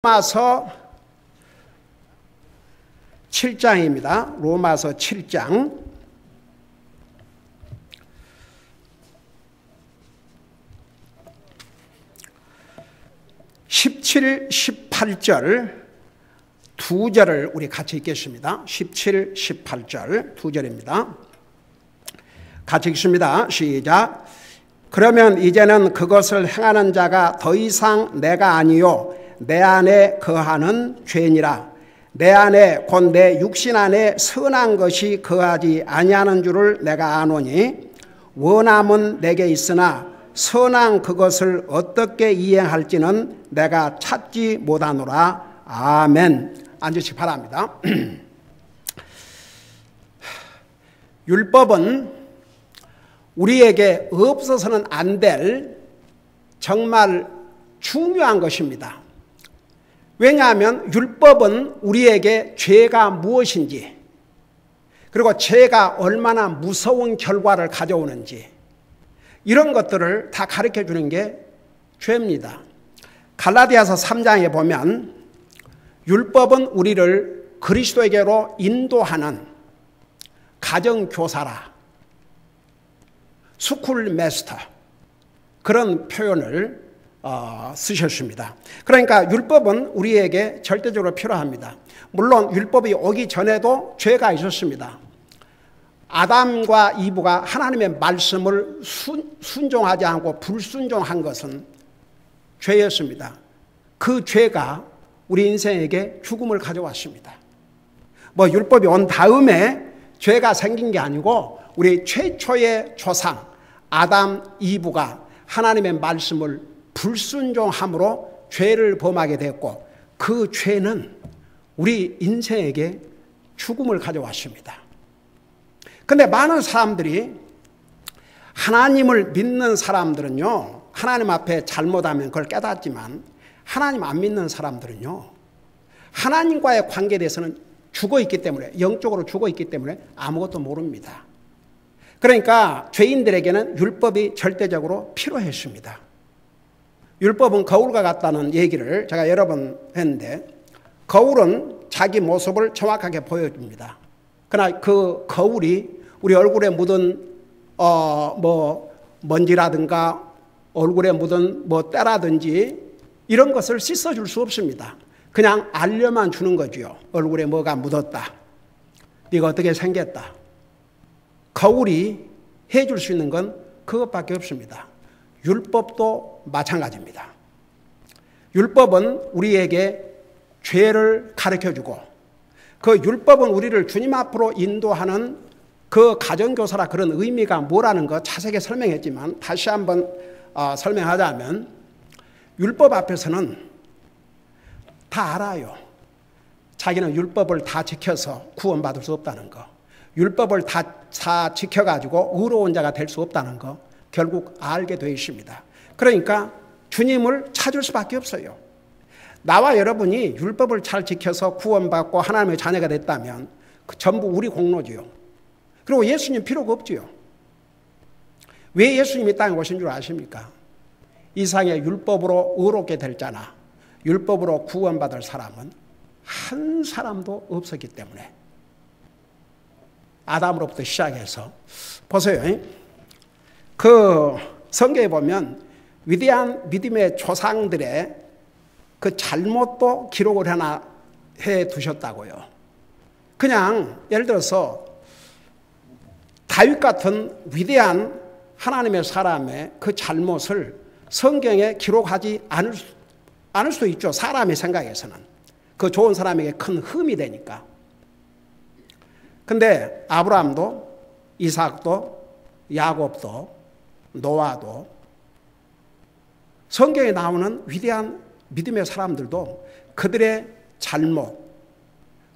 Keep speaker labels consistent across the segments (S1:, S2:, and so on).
S1: 로마서 7장입니다. 로마서 7장 17, 18절 두 절을 우리 같이 읽겠습니다. 17, 18절 두 절입니다. 같이 읽습니다. 시작. 그러면 이제는 그것을 행하는 자가 더 이상 내가 아니요 내 안에 거하는 죄니라. 내 안에 곧 내 육신 안에 선한 것이 거하지 아니하는 줄을 내가 아노니 원함은 내게 있으나 선한 그것을 어떻게 이행할지는 내가 찾지 못하노라. 아멘. 앉으시기 바랍니다. 율법은 우리에게 없어서는 안 될 정말 중요한 것입니다. 왜냐하면 율법은 우리에게 죄가 무엇인지, 그리고 죄가 얼마나 무서운 결과를 가져오는지, 이런 것들을 다 가르쳐 주는 게 죄입니다. 갈라디아서 3장에 보면 율법은 우리를 그리스도에게로 인도하는 가정교사라, 스쿨 마스터, 그런 표현을 쓰셨습니다. 그러니까 율법은 우리에게 절대적으로 필요합니다. 물론 율법이 오기 전에도 죄가 있었습니다. 아담과 이브가 하나님의 말씀을 순종하지 않고 불순종한 것은 죄였습니다. 그 죄가 우리 인생에게 죽음을 가져왔습니다. 율법이 온 다음에 죄가 생긴 게 아니고 우리 최초의 조상 아담, 이브가 하나님의 말씀을 불순종함으로 죄를 범하게 됐고, 그 죄는 우리 인생에게 죽음을 가져왔습니다. 그런데 많은 사람들이, 하나님을 믿는 사람들은요, 하나님 앞에 잘못하면 그걸 깨닫지만 하나님 안 믿는 사람들은요, 하나님과의 관계에 대해서는 죽어있기 때문에, 영적으로 죽어있기 때문에 아무것도 모릅니다. 그러니까 죄인들에게는 율법이 절대적으로 필요했습니다. 율법은 거울과 같다는 얘기를 제가 여러 번 했는데, 거울은 자기 모습을 정확하게 보여줍니다. 그러나 그 거울이 우리 얼굴에 묻은 먼지라든가 얼굴에 묻은 때라든지 이런 것을 씻어줄 수 없습니다. 그냥 알려만 주는 거죠. 얼굴에 뭐가 묻었다, 네가 어떻게 생겼다. 거울이 해줄 수 있는 건 그것밖에 없습니다. 율법도 마찬가지입니다. 율법은 우리에게 죄를 가르쳐주고, 그 율법은 우리를 주님 앞으로 인도하는 그 가정교사라, 그런 의미가 뭐라는 거 자세하게 설명했지만 다시 한번 설명하자면, 율법 앞에서는 다 알아요. 자기는 율법을 다 지켜서 구원받을 수 없다는 거, 율법을 다 지켜가지고 의로운 자가 될 수 없다는 거 결국 알게 되어 있습니다. 그러니까 주님을 찾을 수밖에 없어요. 나와 여러분이 율법을 잘 지켜서 구원받고 하나님의 자녀가 됐다면 그 전부 우리 공로지요. 그리고 예수님 필요가 없지요. 왜 예수님이 땅에 오신 줄 아십니까? 이 세상에 율법으로 의롭게 될 자나 율법으로 구원받을 사람은 한 사람도 없었기 때문에. 아담으로부터 시작해서 보세요. 그 성경에 보면 위대한 믿음의 조상들의 그 잘못도 기록을 하나 해 두셨다고요. 그냥 예를 들어서 다윗 같은 위대한 하나님의 사람의 그 잘못을 성경에 기록하지 않을 수 있죠. 사람의 생각에서는. 그 좋은 사람에게 큰 흠이 되니까. 근데 아브라함도, 이삭도, 야곱도, 노아도, 성경에 나오는 위대한 믿음의 사람들도 그들의 잘못,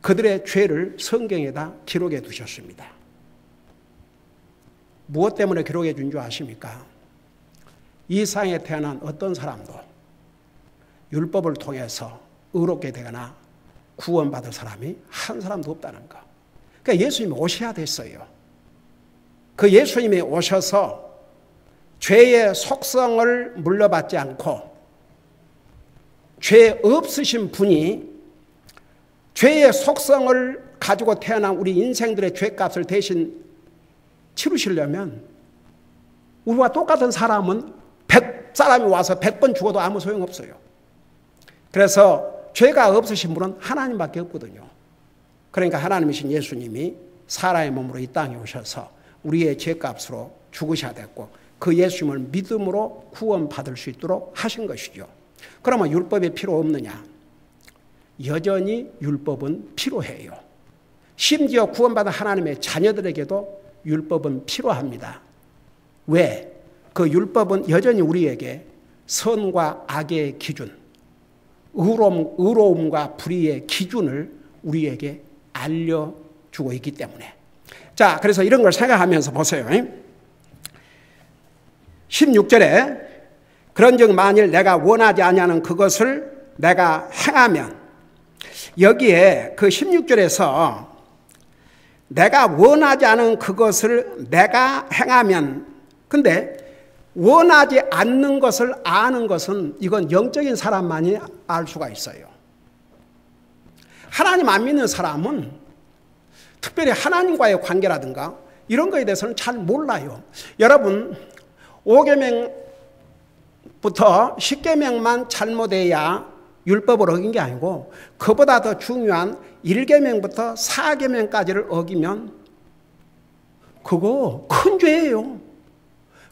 S1: 그들의 죄를 성경에다 기록해 두셨습니다. 무엇 때문에 기록해 준 줄 아십니까? 이 세상에 태어난 어떤 사람도 율법을 통해서 의롭게 되거나 구원받을 사람이 한 사람도 없다는 거. 그러니까 예수님이 오셔야 됐어요. 그 예수님이 오셔서 죄의 속성을 물려받지 않고 죄 없으신 분이 죄의 속성을 가지고 태어난 우리 인생들의 죄값을 대신 치르시려면 우리와 똑같은 사람은 100사람이 와서 100번 죽어도 아무 소용없어요. 그래서 죄가 없으신 분은 하나님밖에 없거든요. 그러니까 하나님이신 예수님이 사람의 몸으로 이 땅에 오셔서 우리의 죄값으로 죽으셔야 됐고 그 예수님을 믿음으로 구원받을 수 있도록 하신 것이죠. 그러면 율법이 필요 없느냐? 여전히 율법은 필요해요. 심지어 구원받은 하나님의 자녀들에게도 율법은 필요합니다. 왜? 그 율법은 여전히 우리에게 선과 악의 기준, 의로움과 불의의 기준을 우리에게 알려주고 있기 때문에. 자, 그래서 이런 걸 생각하면서 보세요. 16절에 그런즉 만일 내가 원하지 아니하는 그것을 내가 행하면, 여기에 그 16절에서 내가 원하지 않은 그것을 내가 행하면, 근데 원하지 않는 것을 아는 것은 이건 영적인 사람만이 알 수가 있어요. 하나님 안 믿는 사람은 특별히 하나님과의 관계라든가 이런 거에 대해서는 잘 몰라요. 여러분 5계명부터 10계명만 잘못해야 율법을 어긴 게 아니고 그보다 더 중요한 1계명부터 4계명까지를 어기면 그거 큰 죄예요.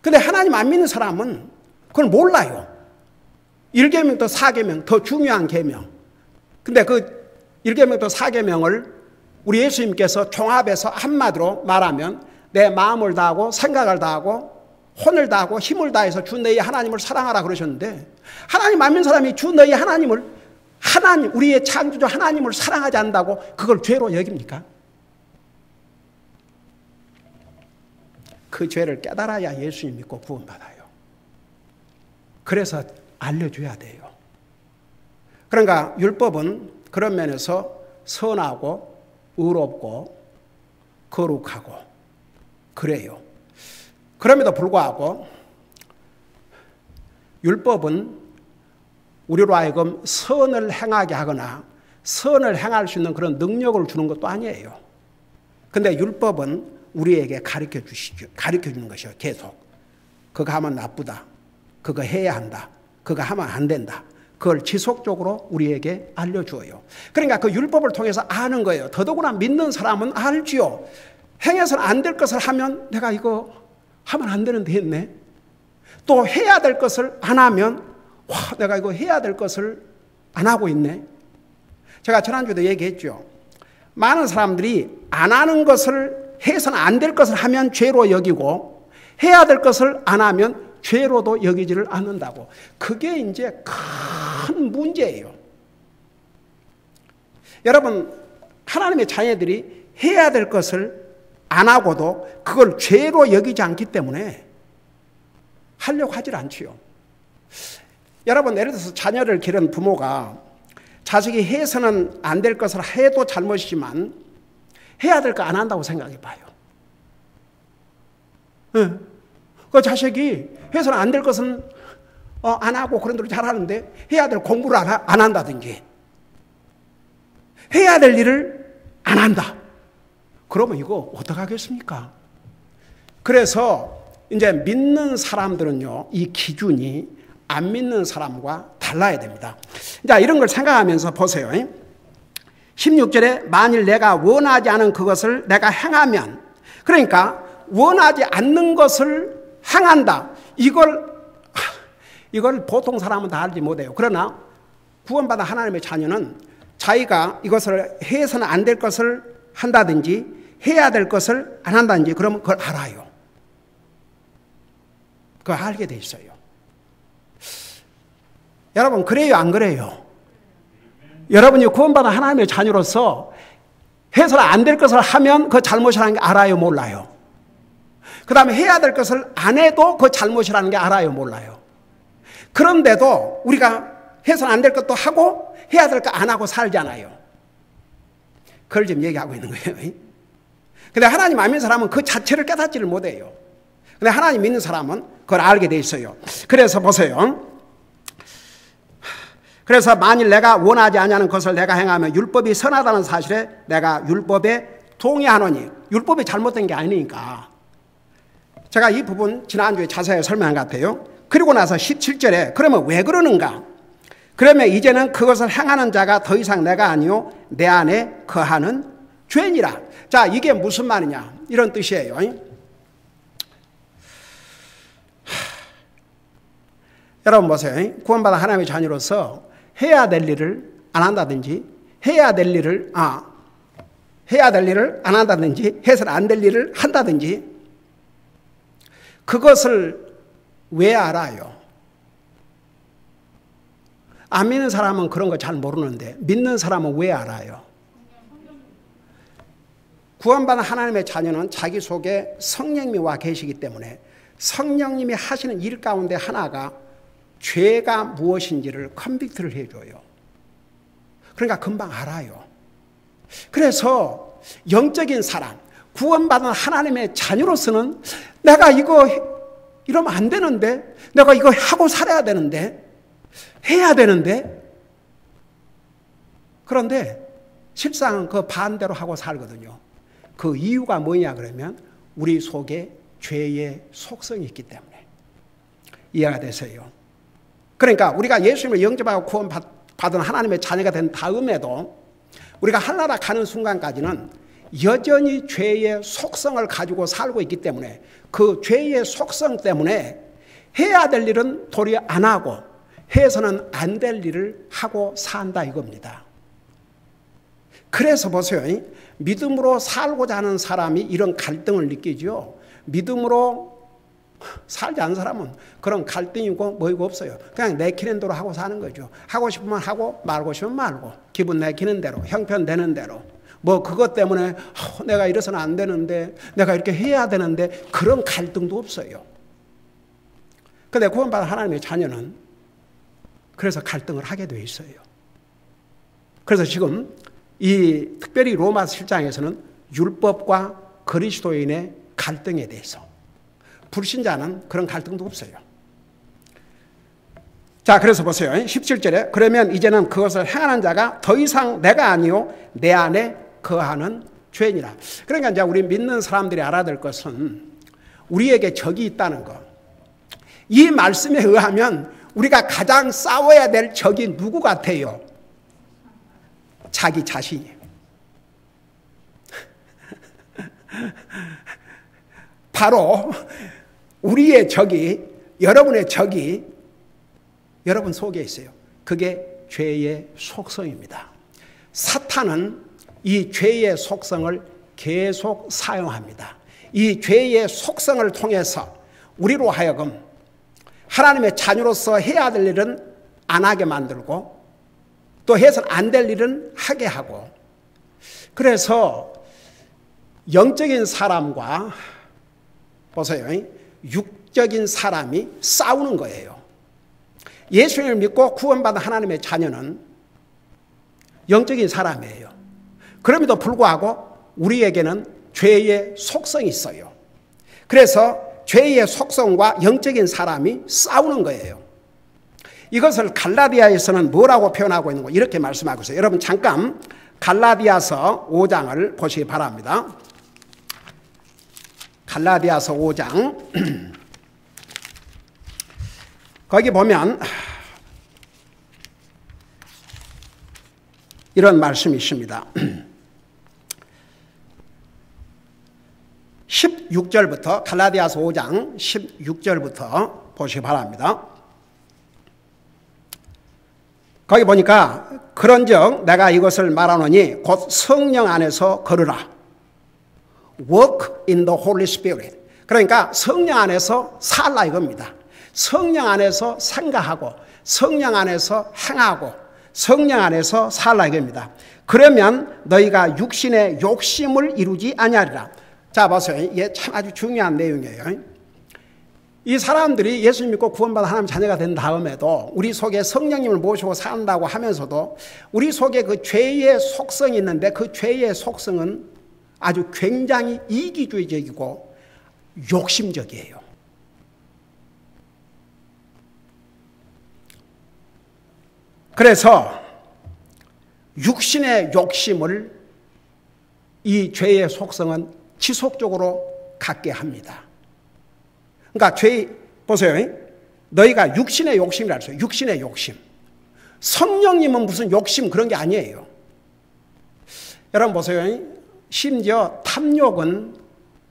S1: 근데 하나님 안 믿는 사람은 그걸 몰라요. 1계명부터 4계명, 더 중요한 계명. 근데 그 1계명부터 4계명을 우리 예수님께서 종합해서 한마디로 말하면 내 마음을 다하고 생각을 다하고 혼을 다하고 힘을 다해서 주 너희 하나님을 사랑하라 그러셨는데, 하나님 안 믿는 사람이 주 너희 하나님을, 하나님, 우리의 창조주 하나님을 사랑하지 않는다고 그걸 죄로 여깁니까? 그 죄를 깨달아야 예수님 믿고 구원받아요. 그래서 알려줘야 돼요. 그러니까 율법은 그런 면에서 선하고 의롭고 거룩하고 그래요. 그럼에도 불구하고 율법은 우리로 하여금 선을 행하게 하거나 선을 행할 수 있는 그런 능력을 주는 것도 아니에요. 근데 율법은 우리에게 가르쳐 주는 것이요. 계속. 그거 하면 나쁘다. 그거 해야 한다. 그거 하면 안 된다. 그걸 지속적으로 우리에게 알려주어요. 그러니까 그 율법을 통해서 아는 거예요. 더더구나 믿는 사람은 알지요. 행해서는 안 될 것을 하면 내가 이거 하면 안 되는데 했네. 또 해야 될 것을 안 하면 와, 내가 이거 해야 될 것을 안 하고 있네. 제가 지난주에도 얘기했죠. 많은 사람들이 안 하는 것을 해서는 안 될 것을 하면 죄로 여기고 해야 될 것을 안 하면 죄로도 여기지를 않는다고. 그게 이제 큰 문제예요. 여러분, 하나님의 자녀들이 해야 될 것을 안 하고도 그걸 죄로 여기지 않기 때문에 하려고 하질 않지요. 여러분, 예를 들어서 자녀를 기른 부모가 자식이 해서는 안 될 것을 해도 잘못이지만 해야 될 거 안 한다고 생각해 봐요. 그 자식이 해서는 안 될 것은 안 하고 그런 대로 잘하는데 해야 될 공부를 안 한다든지 해야 될 일을 안 한다. 그러면 이거 어떡하겠습니까? 그래서 이제 믿는 사람들은요, 이 기준이 안 믿는 사람과 달라야 됩니다. 자, 이런 걸 생각하면서 보세요. 16절에 만일 내가 원하지 않은 그것을 내가 행하면, 그러니까 원하지 않는 것을 행한다. 이걸 보통 사람은 다 알지 못해요. 그러나 구원받은 하나님의 자녀는 자기가 이것을 해서는 안 될 것을 한다든지 해야 될 것을 안 한다든지 그러면 그걸 알아요. 그걸 알게 돼 있어요. 여러분, 그래요, 안 그래요? 여러분이 구원받은 하나님의 자녀로서 해서는 안 될 것을 하면 그 잘못이라는 게 알아요, 몰라요? 그 다음에 해야 될 것을 안 해도 그 잘못이라는 게 알아요, 몰라요? 그런데도 우리가 해서는 안 될 것도 하고 해야 될 거 안 하고 살잖아요. 그걸 지금 얘기하고 있는 거예요. 근데 하나님 안 믿는 사람은 그 자체를 깨닫지를 못해요. 근데 하나님 믿는 사람은 그걸 알게 돼 있어요. 그래서 보세요. 그래서 만일 내가 원하지 아니하는 것을 내가 행하면 율법이 선하다는 사실에 내가 율법에 동의하노니, 율법이 잘못된 게 아니니까. 제가 이 부분 지난주에 자세히 설명한 것 같아요. 그리고 나서 17절에 그러면 왜 그러는가? 그러면 이제는 그것을 행하는 자가 더 이상 내가 아니요 내 안에 거하는 죄니라. 자, 이게 무슨 말이냐, 이런 뜻이에요. 여러분 보세요. 구원받은 하나님의 자녀로서 해야 될 일을 안 한다든지, 해야 될 일을 안 한다든지, 해서는 안 될 일을 한다든지, 그것을 왜 알아요? 안 믿는 사람은 그런 거 잘 모르는데 믿는 사람은 왜 알아요? 구원받은 하나님의 자녀는 자기 속에 성령님이 와 계시기 때문에 성령님이 하시는 일 가운데 하나가 죄가 무엇인지를 컨빅트를 해줘요. 그러니까 금방 알아요. 그래서 영적인 사람, 구원받은 하나님의 자녀로서는 내가 이거 이러면 안 되는데, 내가 이거 하고 살아야 되는데, 해야 되는데, 그런데 실상은 그 반대로 하고 살거든요. 그 이유가 뭐냐 그러면 우리 속에 죄의 속성이 있기 때문에. 이해가 되세요? 그러니까 우리가 예수님을 영접하고 구원받은 하나님의 자녀가 된 다음에도 우리가 하늘나라 가는 순간까지는 여전히 죄의 속성을 가지고 살고 있기 때문에 그 죄의 속성 때문에 해야 될 일은 도리어 안 하고 해서는 안 될 일을 하고 산다 이겁니다. 그래서 보세요. 믿음으로 살고자 하는 사람이 이런 갈등을 느끼죠. 믿음으로 살지 않은 사람은 그런 갈등이고 뭐이고 없어요. 그냥 내키는 대로 하고 사는 거죠. 하고 싶으면 하고 말고 싶으면 말고 기분 내키는 대로 형편되는 대로 뭐 그것 때문에 내가 이래서는 안 되는데 내가 이렇게 해야 되는데 그런 갈등도 없어요. 그런데 구원받은 하나님의 자녀는 그래서 갈등을 하게 되어 있어요. 그래서 지금 이 특별히 로마서 7장에서는 율법과 그리스도인의 갈등에 대해서, 불신자는 그런 갈등도 없어요. 자, 그래서 보세요. 17절에 그러면 이제는 그것을 행하는 자가 더 이상 내가 아니요 내 안에 거하는 죄니라. 그러니까 이제 우리 믿는 사람들이 알아야 될 것은 우리에게 적이 있다는 것. 이 말씀에 의하면 우리가 가장 싸워야 될 적이 누구 같아요? 자기 자신이에요. 바로 우리의 적이, 여러분의 적이 여러분 속에 있어요. 그게 죄의 속성입니다. 사탄은 이 죄의 속성을 계속 사용합니다. 이 죄의 속성을 통해서 우리로 하여금 하나님의 자녀로서 해야 될 일은 안 하게 만들고 또 해서는 안 될 일은 하게 하고, 그래서 영적인 사람과 보세요, 육적인 사람이 싸우는 거예요. 예수님을 믿고 구원받은 하나님의 자녀는 영적인 사람이에요. 그럼에도 불구하고 우리에게는 죄의 속성이 있어요. 그래서 죄의 속성과 영적인 사람이 싸우는 거예요. 이것을 갈라디아에서는 뭐라고 표현하고 있는 거 이렇게 말씀하고 있어요. 여러분 잠깐 갈라디아서 5장을 보시기 바랍니다. 갈라디아서 5장 거기 보면 이런 말씀이 있습니다. 16절부터 갈라디아서 5장 16절부터 보시기 바랍니다. 거기 보니까 그런즉 내가 이것을 말하노니 곧 성령 안에서 걸으라. Walk in the Holy Spirit. 그러니까 성령 안에서 살라 이겁니다. 성령 안에서 생각하고 성령 안에서 행하고 성령 안에서 살라 이겁니다. 그러면 너희가 육신의 욕심을 이루지 아니하리라. 자 보세요. 이게 참 아주 중요한 내용이에요. 이 사람들이 예수 믿고 구원받은 하나님 자녀가 된 다음에도 우리 속에 성령님을 모시고 산다고 하면서도 우리 속에 그 죄의 속성이 있는데 그 죄의 속성은 아주 굉장히 이기주의적이고 욕심적이에요. 그래서 육신의 욕심을 이 죄의 속성은 지속적으로 갖게 합니다. 그러니까 보세요. 너희가 육신의 욕심이라 했어요. 육신의 욕심. 성령님은 무슨 욕심 그런 게 아니에요. 여러분 보세요. 심지어 탐욕은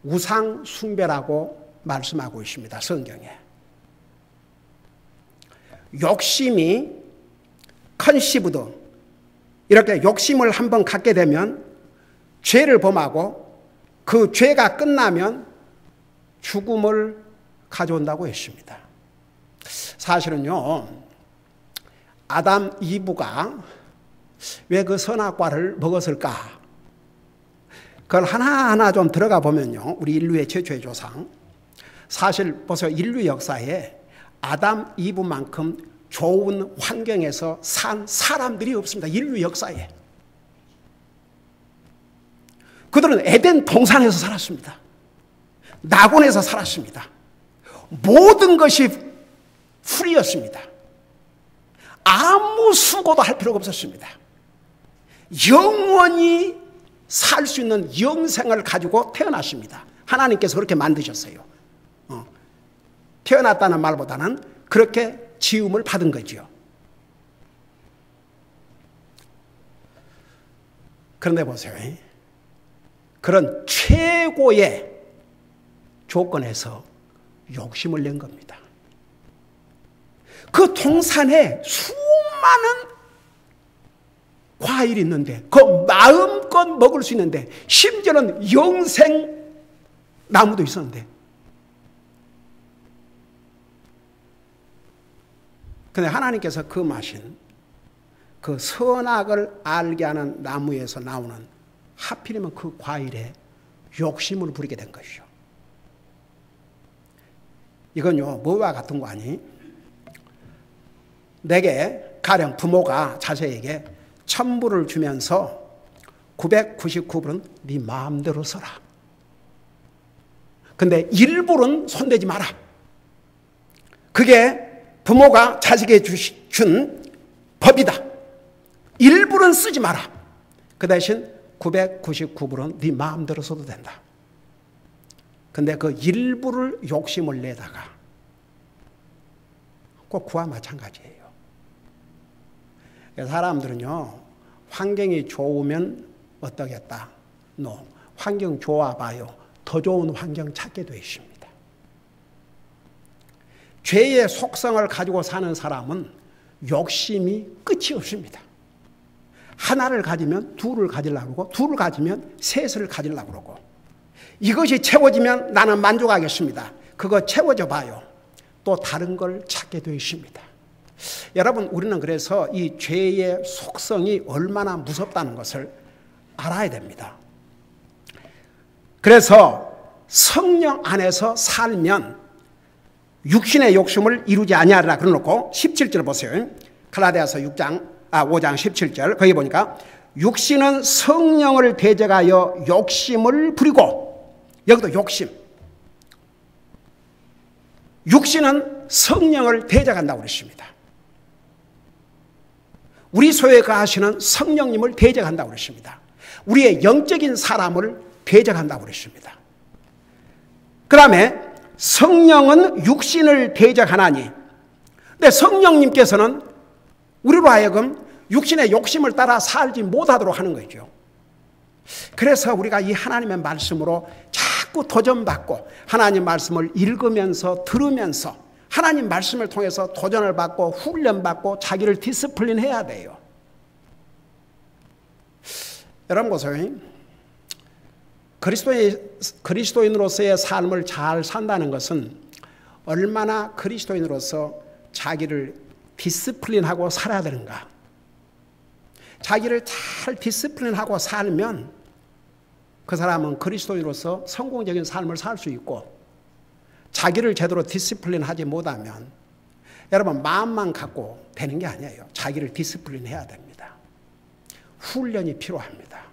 S1: 우상 숭배라고 말씀하고 있습니다. 성경에. 욕심이 컨시브드 이렇게 욕심을 한번 갖게 되면 죄를 범하고 그 죄가 끝나면 죽음을 가져온다고 했습니다. 사실은요, 아담 이브가 왜 그 선악과를 먹었을까? 그걸 하나하나 좀 들어가 보면요, 우리 인류의 최초의 조상, 사실 보세요, 인류 역사에 아담 이브만큼 좋은 환경에서 산 사람들이 없습니다. 인류 역사에. 그들은 에덴 동산에서 살았습니다. 낙원에서 살았습니다. 모든 것이 풀이었습니다. 아무 수고도 할 필요가 없었습니다. 영원히 살 수 있는 영생을 가지고 태어났습니다. 하나님께서 그렇게 만드셨어요. 태어났다는 말보다는 그렇게 지음을 받은 거죠. 그런데 보세요. 그런 최고의 조건에서 욕심을 낸 겁니다. 그 동산에 수많은 과일이 있는데 그 마음껏 먹을 수 있는데 심지어는 영생 나무도 있었는데 근데 하나님께서 그 마신 그 선악을 알게 하는 나무에서 나오는 하필이면 그 과일에 욕심을 부리게 된 것이죠. 이건요, 뭐와 같은 거 아니? 내게 가령 부모가 자식에게 1000불을 주면서 999불은 네 마음대로 써라. 근데 1불은 손대지 마라. 그게 부모가 자식에게 준 법이다. 1불은 쓰지 마라. 그 대신 999불은 네 마음대로 써도 된다. 근데 그 1불을 욕심을 내다가 꼭 그와 마찬가지예요. 사람들은요, 환경이 좋으면 어떠겠다? 환경 좋아봐요. 더 좋은 환경 찾게 되어 있습니다. 죄의 속성을 가지고 사는 사람은 욕심이 끝이 없습니다. 하나를 가지면 둘을 가지려고 그러고 둘을 가지면 셋을 가지려고 그러고 이것이 채워지면 나는 만족하겠습니다. 그거 채워져 봐요. 또 다른 걸 찾게 되어 있습니다. 여러분, 우리는 그래서 이 죄의 속성이 얼마나 무섭다는 것을 알아야 됩니다. 그래서 성령 안에서 살면 육신의 욕심을 이루지 아니하리라 그러놓고 17절 보세요. 갈라디아서 5장 17절 거기 보니까 육신은 성령을 대적하여 욕심을 부리고, 여기도 욕심, 육신은 성령을 대적한다고 그랬습니다. 우리 속에 거하시는 성령님을 대적한다고 그랬습니다. 우리의 영적인 사람을 대적한다고 그랬습니다. 그 다음에 성령은 육신을 대적하나니, 근데 성령님께서는 우리로 하여금 육신의 욕심을 따라 살지 못하도록 하는 거죠. 그래서 우리가 이 하나님의 말씀으로 자꾸 도전받고 하나님 말씀을 읽으면서 들으면서 하나님 말씀을 통해서 도전을 받고 훈련받고 자기를 디스플린해야 돼요. 여러분 보세요. 그리스도인으로서의 삶을 잘 산다는 것은 얼마나 그리스도인으로서 자기를 디스플린하고 살아야 되는가. 자기를 잘 디스플린하고 살면 그 사람은 그리스도인으로서 성공적인 삶을 살 수 있고, 자기를 제대로 디스플린하지 못하면 여러분 마음만 갖고 되는 게 아니에요. 자기를 디스플린해야 됩니다. 훈련이 필요합니다.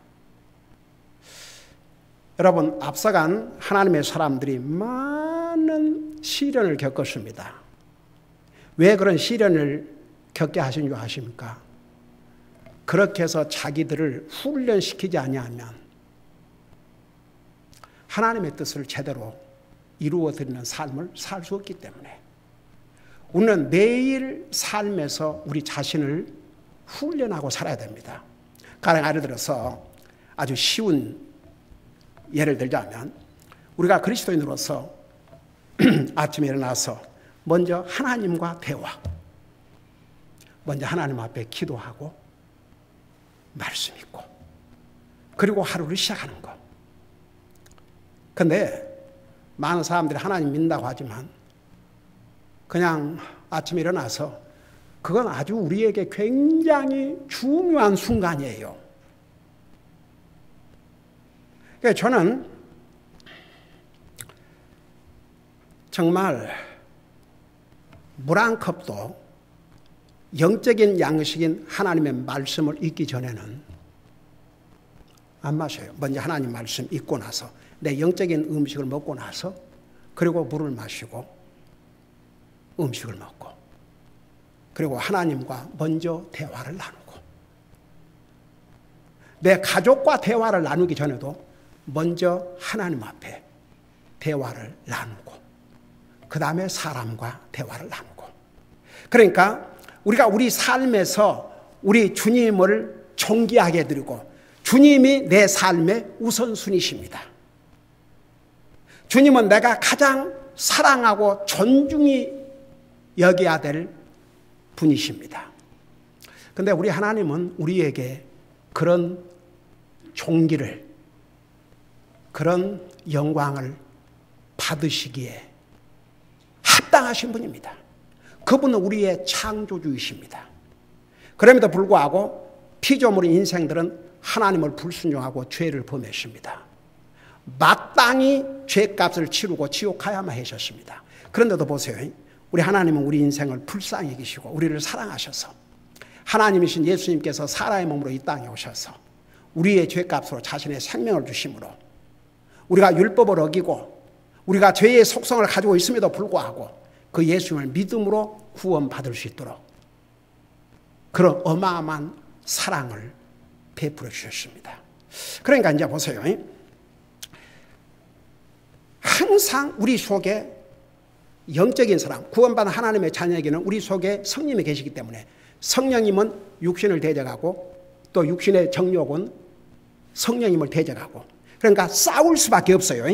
S1: 여러분, 앞서간 하나님의 사람들이 많은 시련을 겪었습니다. 왜 그런 시련을 겪게 하신 줄 아십니까? 그렇게 해서 자기들을 훈련시키지 아니하면 하나님의 뜻을 제대로 이루어드리는 삶을 살 수 없기 때문에 우리는 매일 삶에서 우리 자신을 훈련하고 살아야 됩니다. 가령 예를 들어서 아주 쉬운 예를 들자면 우리가 그리스도인으로서 아침에 일어나서 먼저 하나님과 대화, 먼저 하나님 앞에 기도하고 말씀 읽고 그리고 하루를 시작하는 것. 근데 많은 사람들이 하나님 믿는다고 하지만 그냥 아침에 일어나서 그건 아주 우리에게 굉장히 중요한 순간이에요. 그러니까 저는 정말 물 한 컵도 영적인 양식인 하나님의 말씀을 읽기 전에는 안 마셔요. 먼저 하나님 말씀 읽고 나서 내 영적인 음식을 먹고 나서 그리고 물을 마시고 음식을 먹고 그리고 하나님과 먼저 대화를 나누고 내 가족과 대화를 나누기 전에도 먼저 하나님 앞에 대화를 나누고 그 다음에 사람과 대화를 나누고 그러니까 우리가 우리 삶에서 우리 주님을 존귀하게 드리고 주님이 내 삶의 우선순위십니다. 주님은 내가 가장 사랑하고 존중히 여겨야 될 분이십니다. 그런데 우리 하나님은 우리에게 그런 존귀를 그런 영광을 받으시기에 합당하신 분입니다. 그분은 우리의 창조주이십니다. 그럼에도 불구하고 피조물인 인생들은 하나님을 불순종하고 죄를 범했습니다. 마땅히 죄값을 치르고 지옥 가야만 하셨습니다. 그런데도 보세요. 우리 하나님은 우리 인생을 불쌍히 여기시고 우리를 사랑하셔서 하나님이신 예수님께서 사람의 몸으로 이 땅에 오셔서 우리의 죄값으로 자신의 생명을 주심으로 우리가 율법을 어기고 우리가 죄의 속성을 가지고 있음에도 불구하고 그 예수님을 믿음으로 구원받을 수 있도록 그런 어마어마한 사랑을 베풀어 주셨습니다. 그러니까 이제 보세요. 항상 우리 속에 영적인 사람, 구원받은 하나님의 자녀에게는 우리 속에 성령이 계시기 때문에 성령님은 육신을 대적하고 또 육신의 정욕은 성령님을 대적하고 그러니까 싸울 수밖에 없어요.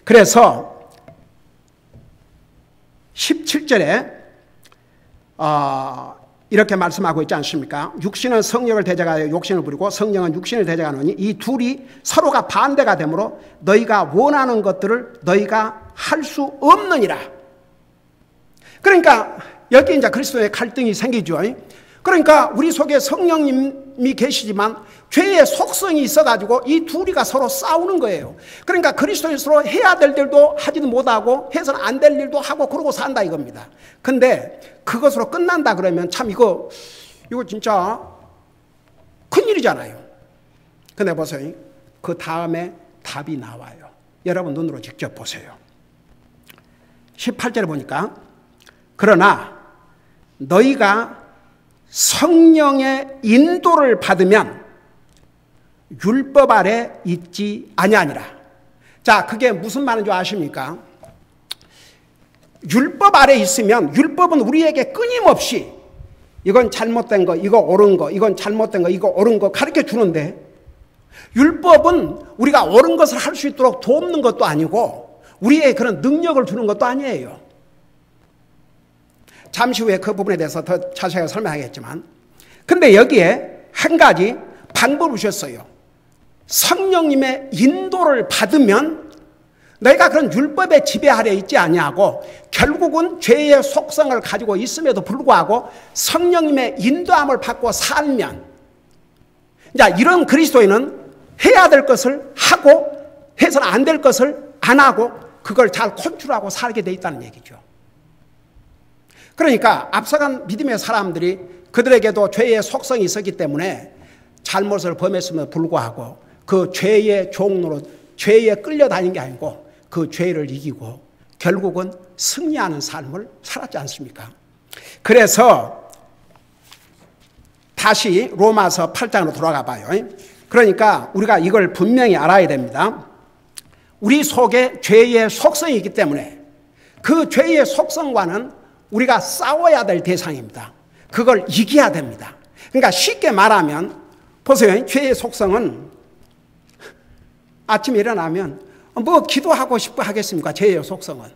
S1: 그래서 17절에 이렇게 말씀하고 있지 않습니까? 육신은 성령을 대적하여 욕심을 부리고 성령은 육신을 대적하노니 이 둘이 서로가 반대가 되므로 너희가 원하는 것들을 너희가 할 수 없느니라. 그러니까 여기 이제 그리스도의 갈등이 생기죠. 그러니까 우리 속에 성령님이 계시지만 죄의 속성이 있어가지고 이 둘이가 서로 싸우는 거예요. 그러니까 그리스도인으로 해야 될 일도 하지도 못하고 해서는 안 될 일도 하고 그러고 산다 이겁니다. 근데 그것으로 끝난다 그러면 참 이거 진짜 큰일이잖아요. 근데 보세요. 그 다음에 답이 나와요. 여러분 눈으로 직접 보세요. 18절에 보니까 그러나 너희가 성령의 인도를 받으면 율법 아래 있지 아니하니라. 자, 그게 무슨 말인 줄 아십니까? 율법 아래 있으면 율법은 우리에게 끊임없이 이건 잘못된 거, 이거 옳은 거, 이건 잘못된 거, 이거 옳은 거 가르쳐 주는데 율법은 우리가 옳은 것을 할 수 있도록 돕는 것도 아니고 우리의 그런 능력을 주는 것도 아니에요. 잠시 후에 그 부분에 대해서 더 자세하게 설명하겠지만 근데 여기에 한 가지 방법을 주셨어요. 성령님의 인도를 받으면 너희가 그런 율법의 지배 아래 있지 아니하고 결국은 죄의 속성을 가지고 있음에도 불구하고 성령님의 인도함을 받고 살면 자, 이런 그리스도인은 해야 될 것을 하고 해서는 안 될 것을 안 하고 그걸 잘 컨트롤하고 살게 돼 있다는 얘기죠. 그러니까 앞서간 믿음의 사람들이 그들에게도 죄의 속성이 있었기 때문에 잘못을 범했음에도 불구하고 그 죄의 종로로 죄에 끌려다닌 게 아니고 그 죄를 이기고 결국은 승리하는 삶을 살았지 않습니까? 그래서 다시 로마서 8장으로 돌아가 봐요. 그러니까 우리가 이걸 분명히 알아야 됩니다. 우리 속에 죄의 속성이 있기 때문에 그 죄의 속성과는 우리가 싸워야 될 대상입니다. 그걸 이겨야 됩니다. 그러니까 쉽게 말하면 보세요. 죄의 속성은 아침에 일어나면 뭐 기도하고 싶어 하겠습니까? 죄의 속성은.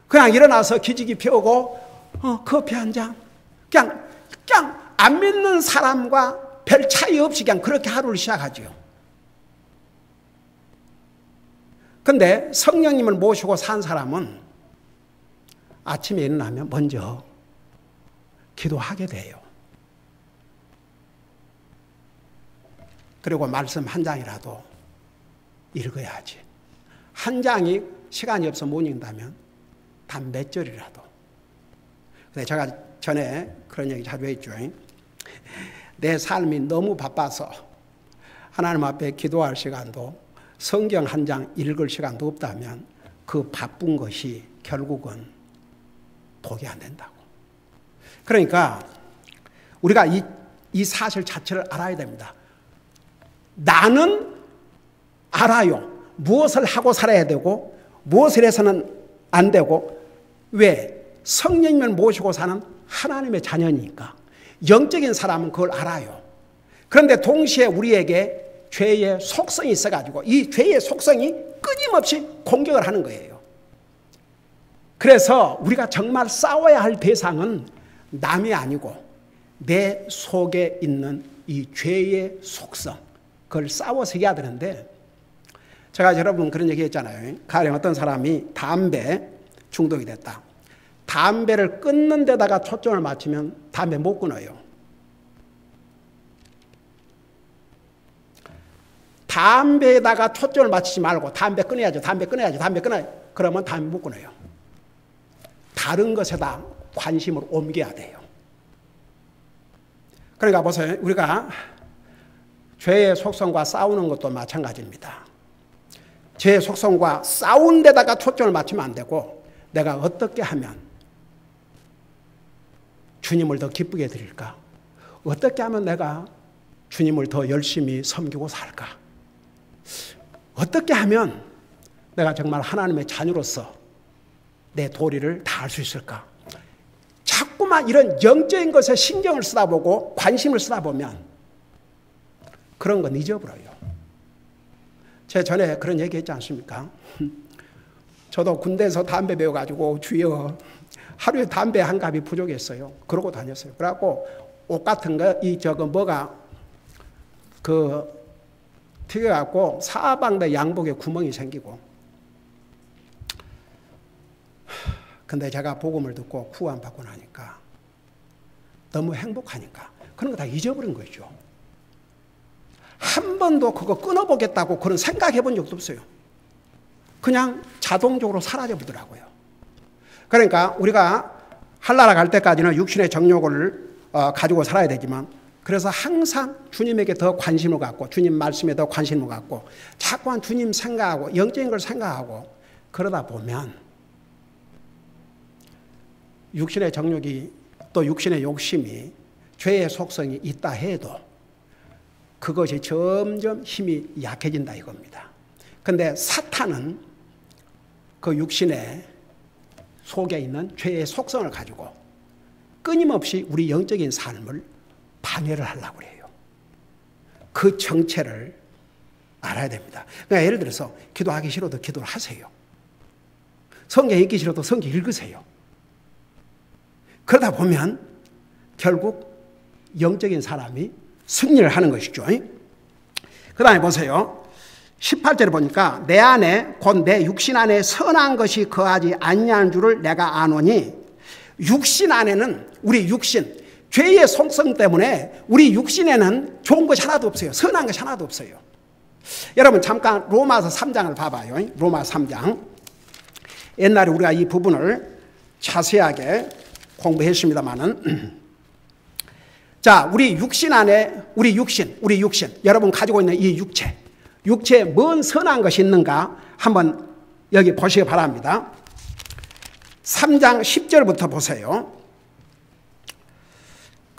S1: 그냥 일어나서 기지개 펴고 커피 한 잔. 그냥 안 믿는 사람과 별 차이 없이 그냥 그렇게 하루를 시작하죠. 근데 성령님을 모시고 산 사람은 아침에 일어나면 먼저 기도하게 돼요. 그리고 말씀 한 장이라도 읽어야지. 한 장이 시간이 없어 못 읽는다면 단 몇 절이라도. 제가 전에 그런 얘기 자주 했죠. 내 삶이 너무 바빠서 하나님 앞에 기도할 시간도 성경 한 장 읽을 시간도 없다면 그 바쁜 것이 결국은 복이 안 된다고. 그러니까 우리가 이 사실 자체를 알아야 됩니다. 나는 알아요. 무엇을 하고 살아야 되고 무엇을 해서는 안 되고. 왜? 성령님을 모시고 사는 하나님의 자녀니까. 영적인 사람은 그걸 알아요. 그런데 동시에 우리에게 죄의 속성이 있어가지고 이 죄의 속성이 끊임없이 공격을 하는 거예요. 그래서 우리가 정말 싸워야 할 대상은 남이 아니고 내 속에 있는 이 죄의 속성, 그걸 싸워서 이겨야 되는데, 제가 여러분 그런 얘기 했잖아요. 가령 어떤 사람이 담배 중독이 됐다. 담배를 끊는 데다가 초점을 맞추면 담배 못 끊어요. 담배에다가 초점을 맞추지 말고 담배 끊어야죠. 그러면 담배 못 끊어요. 다른 것에다 관심을 옮겨야 돼요. 그러니까 보세요. 우리가 죄의 속성과 싸우는 것도 마찬가지입니다. 죄의 속성과 싸운 데다가 초점을 맞추면 안 되고, 내가 어떻게 하면 주님을 더 기쁘게 드릴까? 어떻게 하면 내가 주님을 더 열심히 섬기고 살까? 어떻게 하면 내가 정말 하나님의 자녀로서 내 도리를 다할 수 있을까? 자꾸만 이런 영적인 것에 신경을 쓰다 보고 관심을 쓰다 보면 그런 건 잊어버려요. 제가 전에 그런 얘기 했지 않습니까? 저도 군대에서 담배 배워가지고 주여 하루에 담배 한 갑이 부족했어요. 그러고 다녔어요. 그래갖고 옷 같은 거, 튀겨갖고 사방에 양복에 구멍이 생기고. 근데 제가 복음을 듣고 구원받고 나니까 너무 행복하니까 그런 거 다 잊어버린 거죠. 한 번도 그거 끊어보겠다고 그런 생각해 본 적도 없어요. 그냥 자동적으로 사라져 버리더라고요. 그러니까 우리가 한나라 갈 때까지는 육신의 정욕을 가지고 살아야 되지만, 그래서 항상 주님에게 더 관심을 갖고 주님 말씀에 더 관심을 갖고 자꾸만 주님 생각하고 영적인 걸 생각하고 그러다 보면 육신의 정욕이 또 육신의 욕심이 죄의 속성이 있다 해도 그것이 점점 힘이 약해진다 이겁니다. 그런데 사탄은 그 육신의 속에 있는 죄의 속성을 가지고 끊임없이 우리 영적인 삶을 방해를 하려고 해요. 그 정체를 알아야 됩니다. 그러니까 예를 들어서 기도하기 싫어도 기도를 하세요. 성경 읽기 싫어도 성경 읽으세요. 그러다 보면 결국 영적인 사람이 승리를 하는 것이죠. 그 다음에 보세요. 18절에 보니까 내 안에 곧 내 육신 안에 선한 것이 거하지 아니하는 줄을 내가 아노니, 육신 안에는 우리 육신, 죄의 속성 때문에 우리 육신에는 좋은 것이 하나도 없어요. 선한 것이 하나도 없어요. 여러분 잠깐 로마서 3장을 봐봐요. 로마서 3장. 옛날에 우리가 이 부분을 자세하게 공부했습니다마는 자, 우리 육신 안에 우리 육신 여러분 가지고 있는 이 육체에 뭔 선한 것이 있는가 한번 여기 보시기 바랍니다. 3장 10절부터 보세요.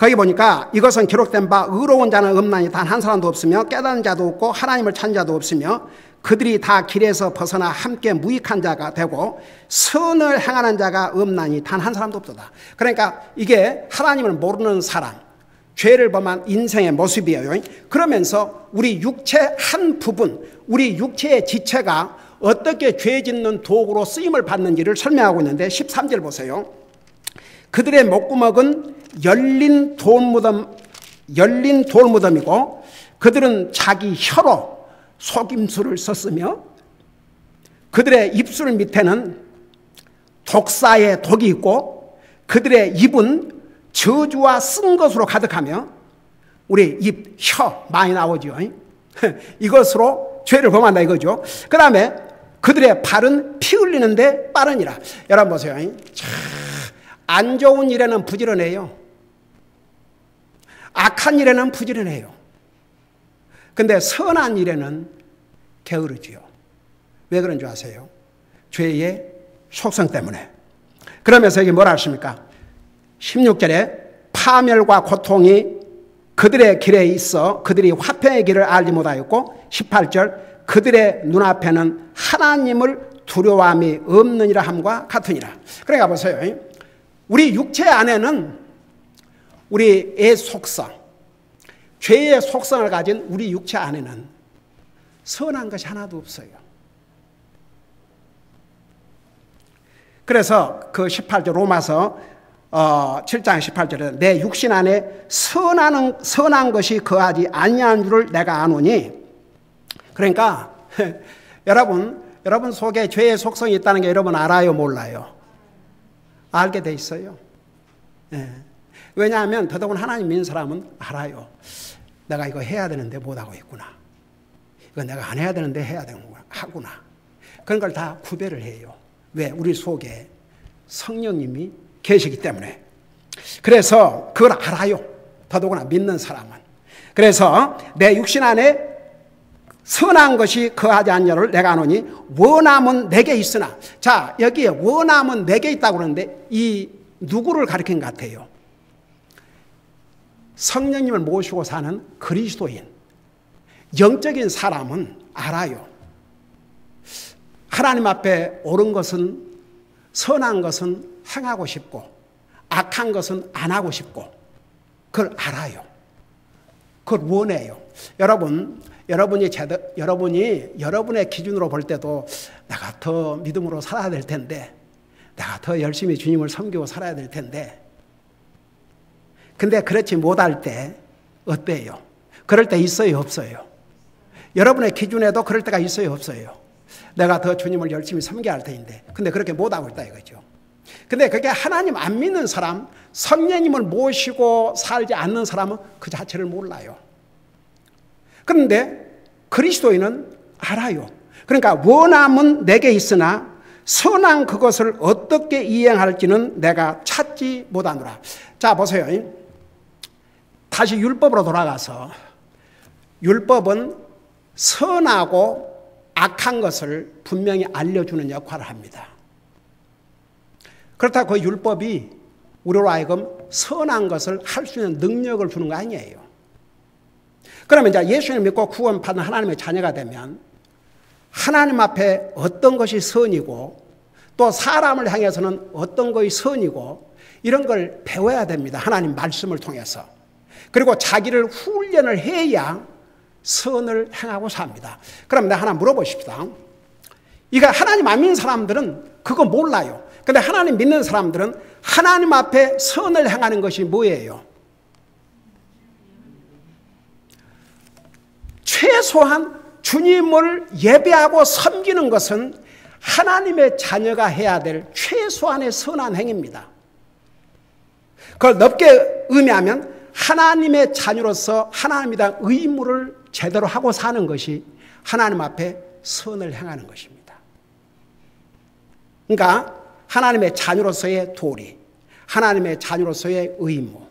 S1: 거기 보니까 이것은 기록된 바 의로운 자는 없나니 단 한 사람도 없으며 깨닫는 자도 없고 하나님을 찾는 자도 없으며 그들이 다 길에서 벗어나 함께 무익한 자가 되고 선을 행하는 자가 없나니 단 한 사람도 없도다. 그러니까 이게 하나님을 모르는 사람, 죄를 범한 인생의 모습이에요. 그러면서 우리 육체 한 부분, 우리 육체의 지체가 어떻게 죄 짓는 도구로 쓰임을 받는지를 설명하고 있는데 13절 보세요. 그들의 목구멍은 열린 돌무덤이고 그들은 자기 혀로 속임수를 썼으며 그들의 입술 밑에는 독사의 독이 있고 그들의 입은 저주와 쓴 것으로 가득하며 우리 입, 혀 많이 나오죠. 이것으로 죄를 범한다 이거죠. 그 다음에 그들의 발은 피 흘리는데 빠르니라. 여러분 보세요. 안 좋은 일에는 부지런해요. 악한 일에는 부지런해요. 근데 선한 일에는 게으르지요. 왜 그런 줄 아세요? 죄의 속성 때문에. 그러면서 여기 뭐라 하십니까? 16절에 파멸과 고통이 그들의 길에 있어 그들이 화평의 길을 알지 못하였고 18절 그들의 눈앞에는 하나님을 두려워함이 없느니라 함과 같으니라. 그러니까 보세요. 우리 육체 안에는 우리의 속성, 죄의 속성을 가진 우리 육체 안에는 선한 것이 하나도 없어요. 그래서 그 18절 로마서 7장 18절에 내 육신 안에 선한 것이 거하지 아니한 줄을 내가 아노니. 그러니까 여러분 속에 죄의 속성이 있다는 게 여러분 알아요, 몰라요? 알게 돼 있어요. 네. 왜냐하면 더더군 하나님 믿는 사람은 알아요. 내가 이거 해야 되는데 못하고 있구나. 이거 내가 안 해야 되는데 해야 하구나. 그런 걸 다 구별을 해요. 왜? 우리 속에 성령님이 계시기 때문에. 그래서 그걸 알아요. 더더구나 믿는 사람은. 그래서 내 육신 안에 선한 것이 거하지 않냐를 내가 아노니 원함은 내게 있으나. 자, 여기에 원함은 내게 있다고 그러는데 이 누구를 가리킨 것 같아요? 성령님을 모시고 사는 그리스도인, 영적인 사람은 알아요. 하나님 앞에 옳은 것은, 선한 것은 행하고 싶고 악한 것은 안 하고 싶고 그걸 알아요. 그걸 원해요. 여러분이 여러분의 기준으로 볼 때도 내가 더 믿음으로 살아야 될 텐데, 내가 더 열심히 주님을 섬기고 살아야 될 텐데, 근데 그렇지 못할 때 어때요? 그럴 때 있어요, 없어요? 여러분의 기준에도 그럴 때가 있어요, 없어요? 내가 더 주님을 열심히 섬겨야 할 텐데, 근데 그렇게 못하고 있다 이거죠. 근데 그게 하나님 안 믿는 사람, 성령님을 모시고 살지 않는 사람은 그 자체를 몰라요. 그런데 그리스도인은 알아요. 그러니까 원함은 내게 있으나 선한 그것을 어떻게 이행할지는 내가 찾지 못하노라. 자, 보세요. 다시 율법으로 돌아가서 율법은 선하고 악한 것을 분명히 알려주는 역할을 합니다. 그렇다고 그 율법이 우리로 하여금 선한 것을 할 수 있는 능력을 주는 거 아니에요. 그러면 이제 예수님을 믿고 구원받는 하나님의 자녀가 되면 하나님 앞에 어떤 것이 선이고 또 사람을 향해서는 어떤 것이 선이고 이런 걸 배워야 됩니다. 하나님 말씀을 통해서. 그리고 자기를 훈련을 해야 선을 행하고 삽니다. 그럼 내가 하나 물어보십시다. 이거 하나님 안 믿는 사람들은 그거 몰라요. 근데 하나님 믿는 사람들은 하나님 앞에 선을 행하는 것이 뭐예요? 최소한 주님을 예배하고 섬기는 것은 하나님의 자녀가 해야 될 최소한의 선한 행위입니다. 그걸 넓게 의미하면 하나님의 자녀로서 하나님에 대한 의무를 제대로 하고 사는 것이 하나님 앞에 선을 행하는 것입니다. 그러니까 하나님의 자녀로서의 도리, 하나님의 자녀로서의 의무,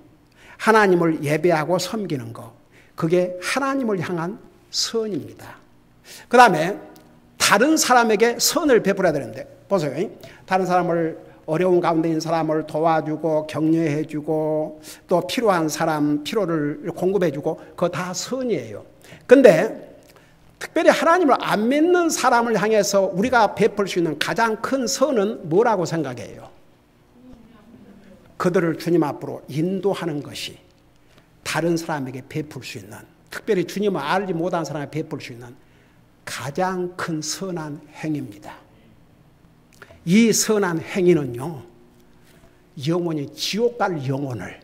S1: 하나님을 예배하고 섬기는 것, 그게 하나님을 향한 선입니다. 그 다음에 다른 사람에게 선을 베풀어야 되는데, 보세요. 다른 사람을 어려운 가운데 있는 사람을 도와주고 격려해주고 또 필요한 사람 필요를 공급해주고 그거 다 선이에요. 근데 특별히 하나님을 안 믿는 사람을 향해서 우리가 베풀 수 있는 가장 큰 선은 뭐라고 생각해요? 그들을 주님 앞으로 인도하는 것이 다른 사람에게 베풀 수 있는, 특별히 주님을 알지 못한 사람에게 베풀 수 있는 가장 큰 선한 행위입니다. 이 선한 행위는요, 영원히 지옥 갈 영혼을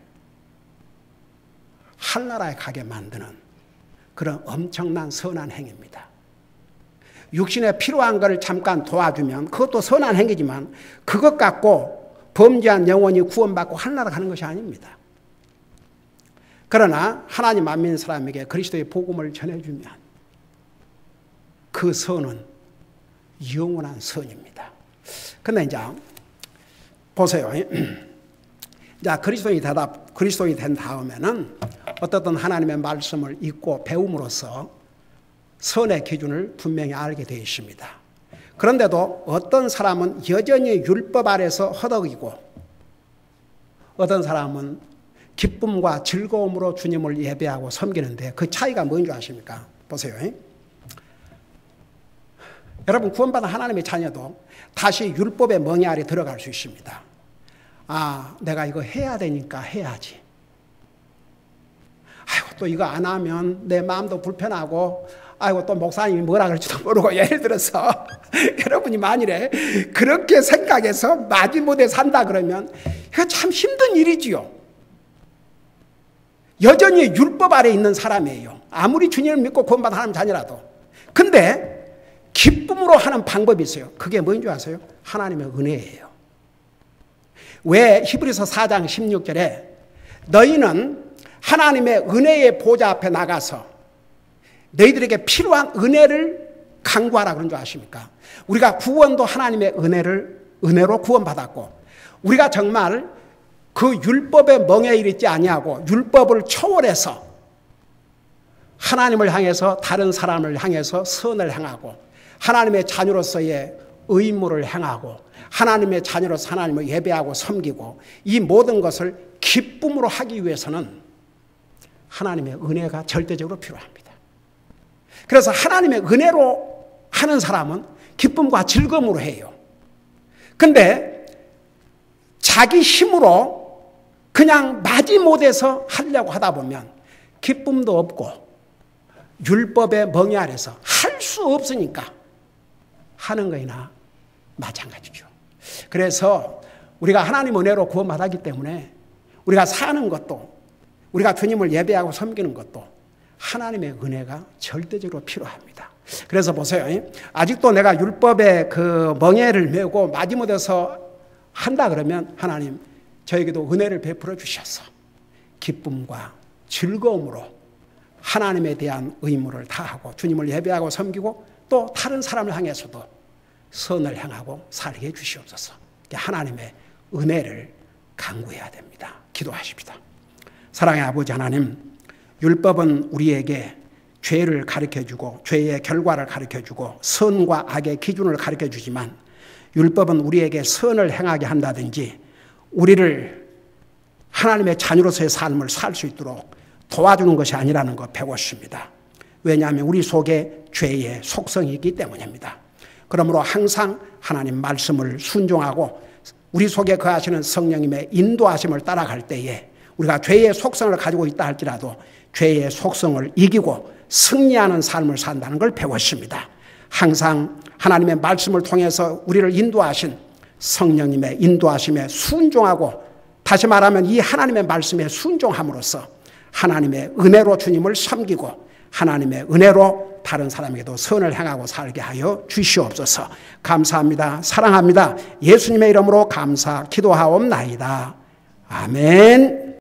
S1: 하늘나라에 가게 만드는 그런 엄청난 선한 행위입니다. 육신에 필요한 것을 잠깐 도와주면 그것도 선한 행위지만 그것 갖고 범죄한 영혼이 구원받고 하늘나라 가는 것이 아닙니다. 그러나 하나님 안 믿는 사람에게 그리스도의 복음을 전해주면 그 선은 영원한 선입니다. 근데 이제 보세요. 자, 그리스도인이 된 다음에는 어떻든 하나님의 말씀을 읽고 배움으로써 선의 기준을 분명히 알게 되어 있습니다. 그런데도 어떤 사람은 여전히 율법 아래서 허덕이고 어떤 사람은 기쁨과 즐거움으로 주님을 예배하고 섬기는데 그 차이가 뭔지 아십니까? 보세요. 여러분, 구원받은 하나님의 자녀도 다시 율법의 멍에 아래 들어갈 수 있습니다. 아, 내가 이거 해야 되니까 해야지. 아이고, 또 이거 안 하면 내 마음도 불편하고, 아이고, 또 목사님이 뭐라 그럴지도 모르고, 예를 들어서 여러분이 만일에 그렇게 생각해서 마지못해 산다 그러면 이거 참 힘든 일이지요. 여전히 율법 아래 있는 사람이에요. 아무리 주님을 믿고 구원받은 하나님 자녀라도. 근데 기쁨으로 하는 방법이 있어요. 그게 뭔지 아세요? 하나님의 은혜예요. 왜 히브리서 4장 16절에 너희는 하나님의 은혜의 보좌 앞에 나가서 너희들에게 필요한 은혜를 간구하라 그런 줄 아십니까? 우리가 구원도 하나님의 은혜로 구원받았고 우리가 정말 그 율법의 멍에 이르지 아니하고 율법을 초월해서 하나님을 향해서 다른 사람을 향해서 선을 행하고 하나님의 자녀로서의 의무를 행하고 하나님의 자녀로서 하나님을 예배하고 섬기고 이 모든 것을 기쁨으로 하기 위해서는 하나님의 은혜가 절대적으로 필요합니다. 그래서 하나님의 은혜로 하는 사람은 기쁨과 즐거움으로 해요. 근데 자기 힘으로 그냥 마지못해서 하려고 하다 보면 기쁨도 없고 율법의 멍에 아래서 할 수 없으니까 하는 거이나 마찬가지죠. 그래서 우리가 하나님 은혜로 구원받았기 때문에 우리가 사는 것도 우리가 주님을 예배하고 섬기는 것도 하나님의 은혜가 절대적으로 필요합니다. 그래서 보세요. 아직도 내가 율법의 그 멍에를 메고 마지못해서 한다 그러면 하나님 저에게도 은혜를 베풀어 주셔서 기쁨과 즐거움으로 하나님에 대한 의무를 다하고 주님을 예배하고 섬기고 또 다른 사람을 향해서도 선을 행하고 살게 해주시옵소서. 하나님의 은혜를 간구해야 됩니다. 기도하십시다. 사랑의 아버지 하나님, 율법은 우리에게 죄를 가르쳐주고 죄의 결과를 가르쳐주고 선과 악의 기준을 가르쳐주지만 율법은 우리에게 선을 행하게 한다든지 우리를 하나님의 자녀로서의 삶을 살 수 있도록 도와주는 것이 아니라는 것 배웠습니다. 왜냐하면 우리 속에 죄의 속성이 있기 때문입니다. 그러므로 항상 하나님 말씀을 순종하고 우리 속에 거하시는 성령님의 인도하심을 따라갈 때에 우리가 죄의 속성을 가지고 있다 할지라도 죄의 속성을 이기고 승리하는 삶을 산다는 걸 배웠습니다. 항상 하나님의 말씀을 통해서 우리를 인도하신 성령님의 인도하심에 순종하고 다시 말하면 이 하나님의 말씀에 순종함으로써 하나님의 은혜로 주님을 섬기고 하나님의 은혜로 다른 사람에게도 선을 행하고 살게 하여 주시옵소서. 감사합니다. 사랑합니다. 예수님의 이름으로 감사 기도하옵나이다. 아멘.